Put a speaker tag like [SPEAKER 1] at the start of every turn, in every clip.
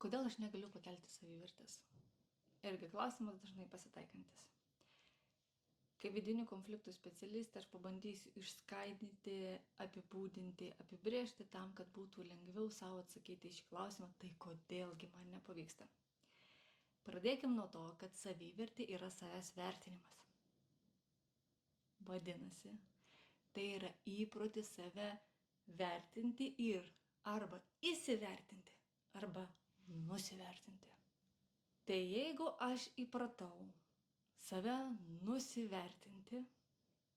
[SPEAKER 1] Kodėl aš negaliu pakelti savivertės? Irgi klausimas dažnai pasitaikantis. Kaip vidinių konfliktų specialistė aš pabandysiu išskaidyti, apibūdinti, apibrėžti tam, kad būtų lengviau savo atsakyti į šį klausimą, tai kodėlgi man nepavyksta. Pradėkim nuo to, kad savivertė yra savęs vertinimas. Vadinasi, tai yra įprotis save vertinti ir arba įsivertinti, arba nusivertinti. Tai jeigu aš įpratau save nusivertinti,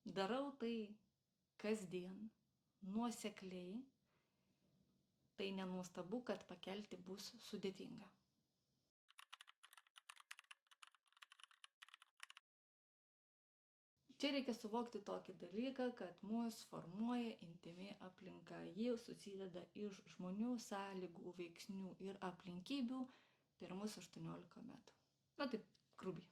[SPEAKER 1] darau tai kasdien, nuosekliai, tai nenuostabu, kad pakelti bus sudėtinga. Čia reikia suvokti tokį dalyką, kad mus formuoja intymi aplinka. Ji susideda iš žmonių, sąlygų, veiksnių ir aplinkybių pirmus 18 metų. Na taip, grubiai.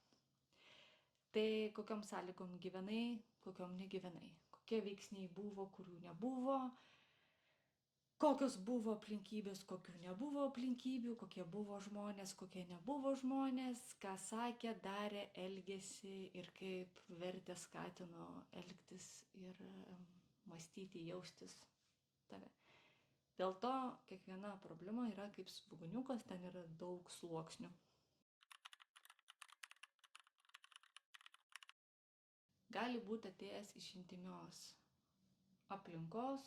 [SPEAKER 1] Tai kokiom sąlygom gyvenai, kokiom negyvenai. Kokie veiksniai buvo, kurių nebuvo. Kokios buvo aplinkybės, kokių nebuvo aplinkybių, kokie buvo žmonės, kokie nebuvo žmonės, ką sakė, darė, elgėsi ir kaip vertė skatino elgtis ir mąstyti, jaustis tave. Dėl to kiekviena problema yra kaip svogūniukas, ten yra daug sluoksnių. Gali būti atėjęs iš intymios aplinkos,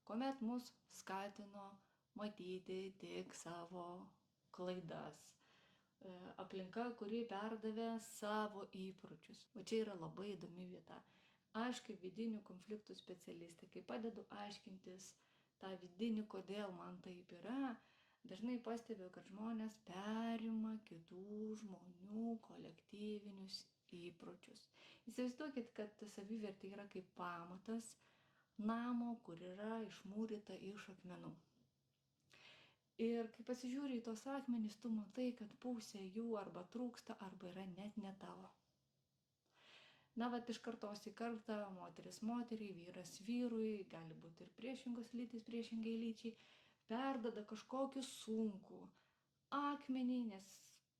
[SPEAKER 1] kuomet mus skatino matyti tik savo klaidas. Aplinka, kuri perdavė savo įpročius. O čia yra labai įdomi vieta. Aš kaip vidinių konfliktų specialistė, kai padedu aiškintis tą vidinį, kodėl man taip yra, dažnai pastebiu, kad žmonės perima kitų žmonių kolektyvinius įpročius. Įsivaizduokit, kad savivertė yra kaip pamatas namo, kur yra išmūryta iš akmenų. Ir kai pasižiūri į tos akmenys, tu matai, kad pusė jų arba trūksta, arba yra net ne tavo. Na, vat iš kartos į kartą, moteris moteriai, vyras vyrui, gali būti ir priešingos lytys priešingai lyčiai, perdada kažkokį sunkų akmenį, nes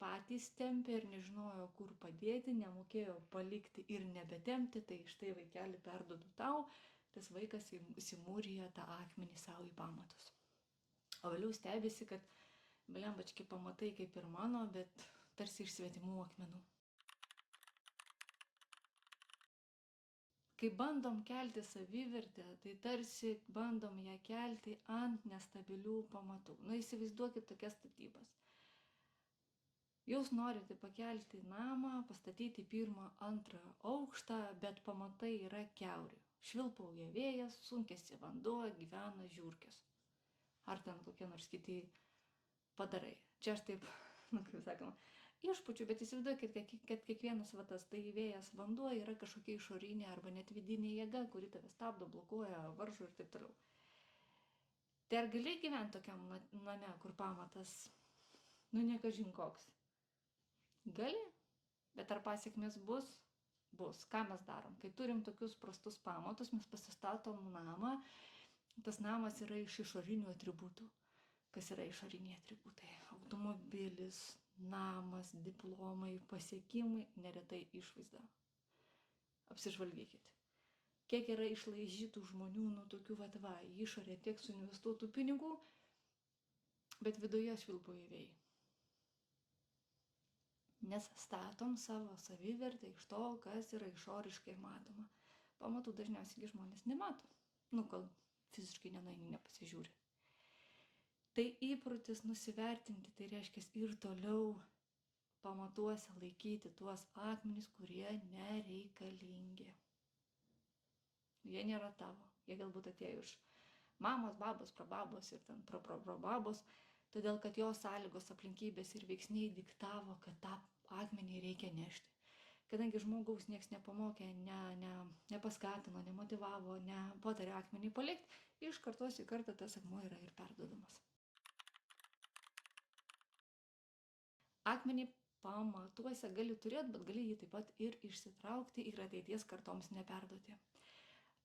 [SPEAKER 1] patys tempė ir nežinojo, kur padėti, nemokėjo palikti ir nebetempti, tai štai vaikelį perduodu tau, tas vaikas įsimūrija tą akmenį savo į pamatus. O vėliau stebisi, kad blembački pamatai kaip ir mano, bet tarsi iš svetimų akmenų. Kai bandom kelti savivertę, tai tarsi bandom ją kelti ant nestabilių pamatų. Na, įsivaizduokit tokias statybas. Jūs norite pakelti namą, pastatyti pirmą, antrą aukštą, bet pamatai yra kiauri. Švilpauja vėjas, sunkėsi vanduo, gyvena žiurkės. Ar ten kokie nors kiti padarai. Čia aš taip, kaip sakoma, išpučiu, bet įsivaizduokit, kad kiekvienas vatas, tai vėjas, vanduo yra kažkokia išorinė arba net vidinė jėga, kuri tave stabdo, blokuoja, varžo ir taip toliau. Tai ar gali gyventi tokiam name, kur pamatas, nekažin koks? Gali, bet ar pasiekmės bus? Bus. Ką mes darom? Kai turim tokius prastus pamatus, mes pasistatom namą, tas namas yra iš išorinių atributų. Kas yra išoriniai atributai? Automobilis, namas, diplomai, pasiekimai, neretai išvaizda. Apsižvalgykit. Kiek yra išlaižytų žmonių nuo tokių va, į išorę tiek suinvestuotų pinigų, bet viduje švilpauja vėjai. Nes statom savo savivertę iš to, kas yra išoriškai matoma. Pamatų dažniausiai žmonės nemato. Kol fiziškai nenueini, nepasižiūri. Tai įprotis nusivertinti, tai reiškia ir toliau pamatuose laikyti tuos akmenis, kurie nereikalingi. Jie nėra tavo. Jie galbūt atėjo iš mamos, babos, prababos ir ten praprababos, todėl kad jos sąlygos, aplinkybės ir veiksniai diktavo, kad tą akmenį reikia nešti. Kadangi žmogaus nieks nepamokė, nepaskatino, nemotivavo, nepatarė akmenį palikti, iš kartos į kartą tas akmuo yra ir perduodamas. Akmenį pamatuose gali turėti, bet gali jį taip pat ir išsitraukti ir ateities kartoms neperduoti.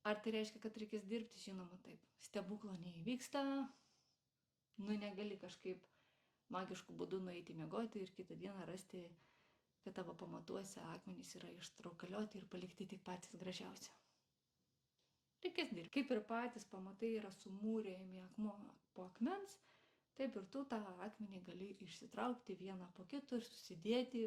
[SPEAKER 1] Ar tai reiškia, kad reikės dirbti? Žinoma, taip. Stebuklo neįvyksta, negali kažkaip magišku būdu nueiti miegoti ir kitą dieną rasti, kad tavo pamatuose akmenys yra ištraukalioti ir palikti tik patys gražiausi. Reikės dirbti. Kaip ir patys pamatai yra sumūrėjami akmuo po akmens, taip ir tu tą akmenį gali išsitraukti vieną po kito ir susidėti,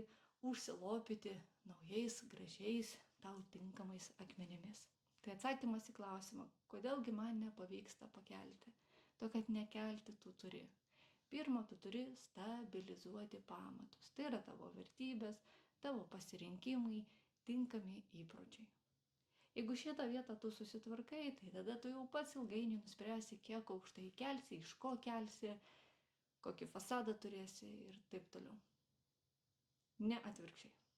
[SPEAKER 1] užsilopyti naujais, gražiais, tau tinkamais akmenimis. Tai atsakymas į klausimą, kodėlgi man nepavyksta pakelti. To, kad nekelti tu turi. Pirma, tu turi stabilizuoti pamatus. Tai yra tavo vertybės, tavo pasirinkimai, tinkami įpročiai. Jeigu šitą vietą tu susitvarkai, tai tada tu jau pats ilgainiui nuspręsi, kiek aukštai kelsi, iš ko kelsi, kokį fasadą turėsi ir taip toliau. Ne atvirkščiai.